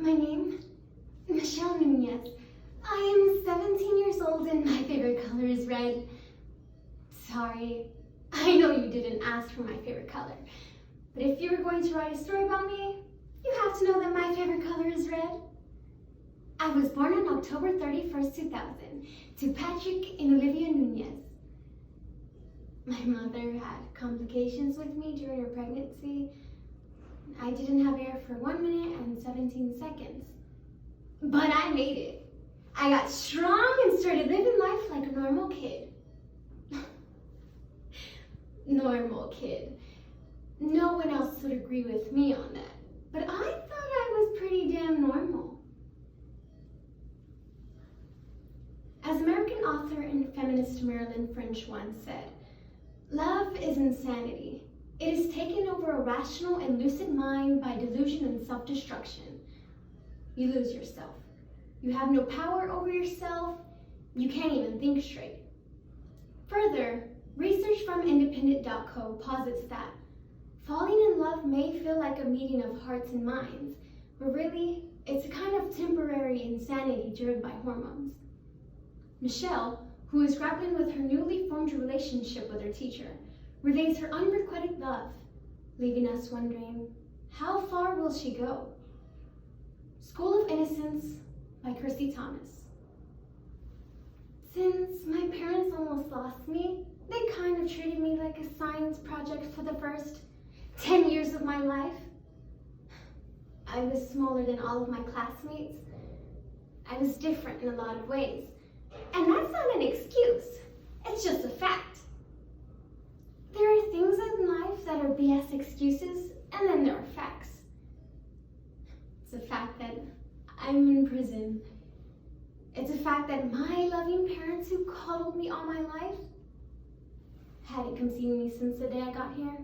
My name? Michelle Nunez. I am 17 years old and my favorite color is red. Sorry, I know you didn't ask for my favorite color, but if you were going to write a story about me, you have to know that my favorite color is red. I was born on October 31st, 2000, to Patrick and Olivia Nunez. My mother had complications with me during her pregnancy. I didn't have air for 1 minute and 17 seconds. But I made it. I got strong and started living life like a normal kid. Normal kid. No one else would agree with me on that, but I thought I was pretty damn normal. As American author and feminist Marilyn French once said, "Love is insanity. It is taken over a rational and lucid mind by delusion and self-destruction. You lose yourself. You have no power over yourself. You can't even think straight." Further, research from independent.co posits that falling in love may feel like a meeting of hearts and minds, but really, it's a kind of temporary insanity driven by hormones. Michelle, who is grappling with her newly formed relationship with her teacher, relays her unrequited love, leaving us wondering, how far will she go? School of Innocence by Kirsty Thomas. Since my parents almost lost me, they kind of treated me like a science project for the first 10 years of my life. I was smaller than all of my classmates. I was different in a lot of ways. And that's not an excuse, it's just a fact. There are things in life that are BS excuses, and then there are facts. It's a fact that I'm in prison. It's a fact that my loving parents who coddled me all my life hadn't come see me since the day I got here.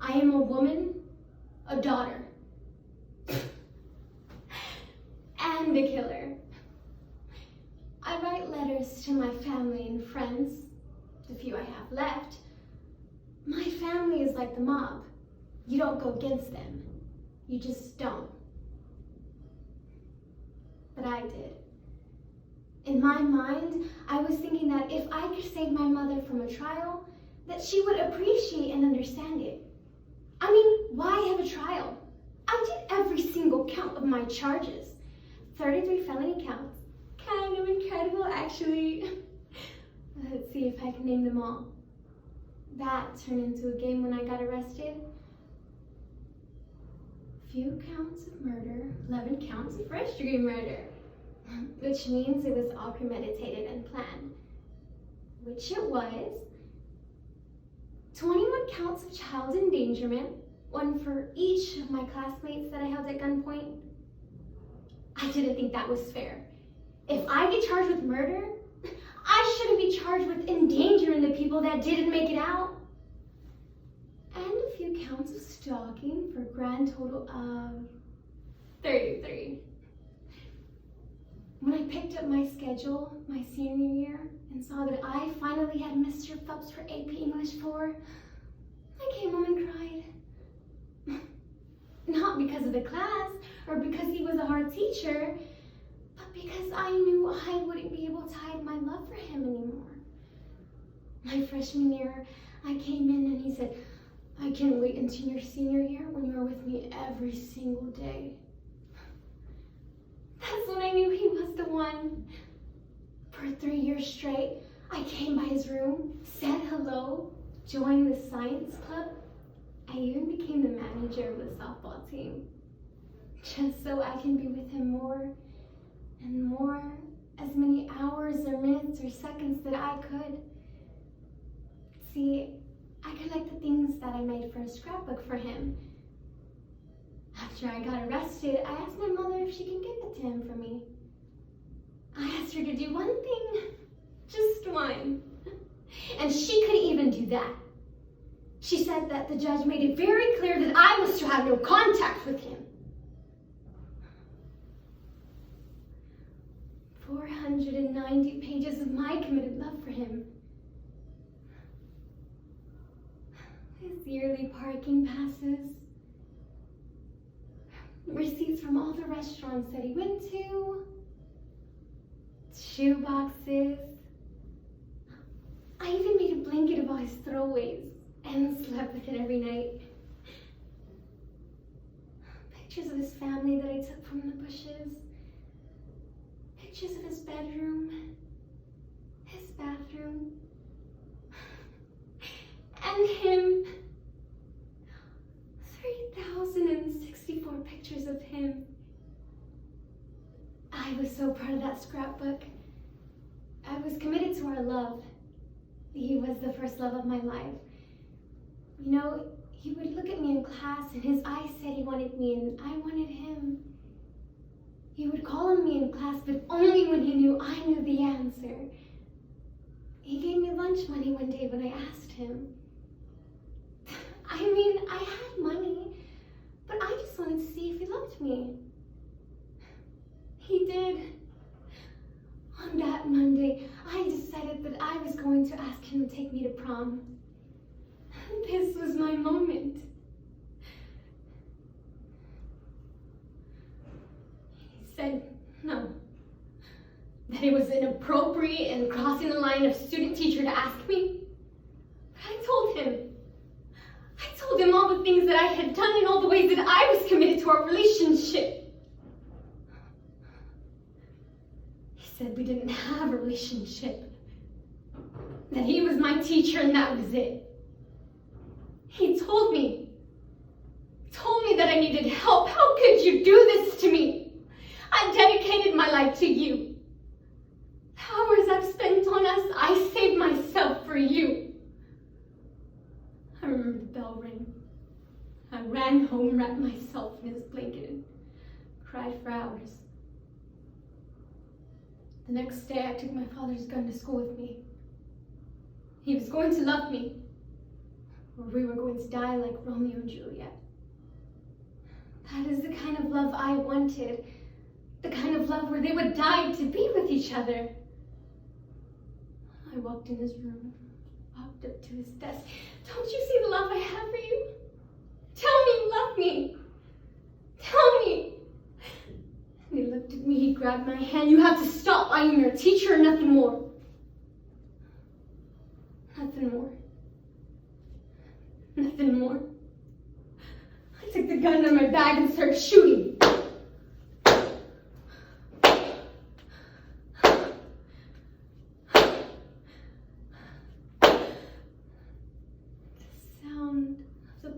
I am a woman, a daughter, and a killer. I write letters to my family and friends, the few I have left. My family is like the mob. You don't go against them. You just don't. But I did. In my mind, I was thinking that if I could save my mother from a trial, that she would appreciate and understand it. I mean, why have a trial? I did every single count of my charges. 33 felony counts. Kind of incredible, actually. Let's see if I can name them all. That turned into a game when I got arrested. Few counts of murder, 11 counts of first-degree murder, which means it was all premeditated and planned, which it was. 21 counts of child endangerment, one for each of my classmates that I held at gunpoint. I didn't think that was fair. If I get charged with murder, I shouldn't be charged with endangering the people that didn't make it out. And a few counts of stalking for a grand total of 33. When I picked up my schedule my senior year and saw that I finally had Mr. Phelps for AP English 4, I came home and cried. Not because of the class or because he was a hard teacher, but because I knew I wouldn't be able to hide my love for him anymore. My freshman year, I came in and he said, "I can't wait until your senior year when you're with me every single day." That's when I knew he was the one. For 3 years straight, I came by his room, said hello, joined the science club. I even became the manager of the softball team, just so I can be with him more and more, as many hours or minutes or seconds that I could. See, I collect the things that I made for a scrapbook for him. After I got arrested, I asked my mother if she can give it to him for me. I asked her to do one thing, just one, and she couldn't even do that. She said that the judge made it very clear that I was to have no contact with him. 490 pages of my committed love for him. His yearly parking passes, receipts from all the restaurants that he went to, shoe boxes. I even made a blanket of all his throwaways and slept with it every night. Pictures of his family that I took from the bushes. Pictures of his bedroom, his bathroom, and him. 3,064 pictures of him. I was so proud of that scrapbook. I was committed to our love. He was the first love of my life. You know, he would look at me in class and his eyes said he wanted me and I wanted him. He would call on me in class, but only when he knew I knew the answer. He gave me lunch money one day when I asked him. I mean, I had money, but I just wanted to see if he loved me. He did. On that Monday, I decided that I was going to ask him to take me to prom. This was my moment. He said no, that it was inappropriate and crossing the line of student-teacher to ask me. But I told him all the things that I had done and all the ways that I was committed to our relationship. He said we didn't have a relationship, that he was my teacher and that was it. He told me that I needed help. How could you do this to me? I dedicated my life to you. The hours I've spent on us, I saved myself for you. I remember the bell rang. I ran home, wrapped myself in his blanket, and cried for hours. The next day, I took my father's gun to school with me. He was going to love me, or we were going to die like Romeo and Juliet. That is the kind of love I wanted, the kind of love where they would die to be with each other. I walked in his room, walked up to his desk. Don't you see the love I have for you? Tell me you love me. Tell me. And he looked at me, he grabbed my hand. You have to stop. I am your teacher and nothing more. Nothing more. Nothing more. I took the gun out of my bag and started shooting.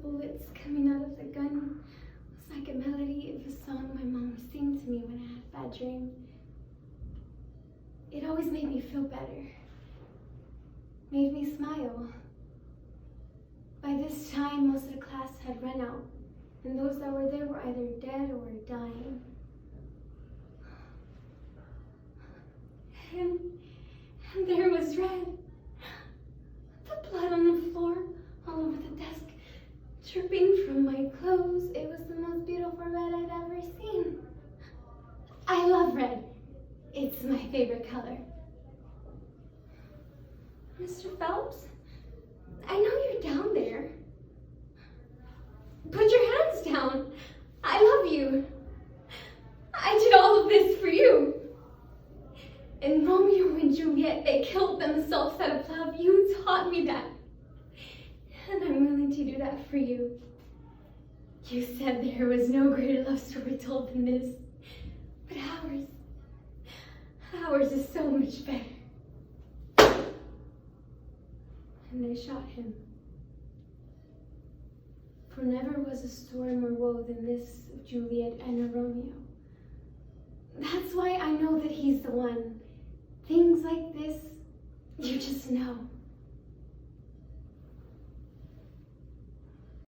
Bullets coming out of the gun was like a melody of a song my mom would sing to me when I had a bad dream. It always made me feel better, made me smile. By this time, most of the class had run out, and those that were there were either dead or dying. And there was Red, the blood on the floor, all over the desk, dripping from my clothes. It was the most beautiful red I'd ever seen. I love red. It's my favorite color. Mr. Phelps, I know you're down there. Put your hands down. I love you. I did all of this for you. In Romeo and Juliet, they killed themselves out of love. You taught me that. And I'm willing to do that for you. You said there was no greater love story told than this. But ours is so much better. And they shot him. For never was a story more woe than this of Juliet and a Romeo. That's why I know that he's the one. Things like this, you just know.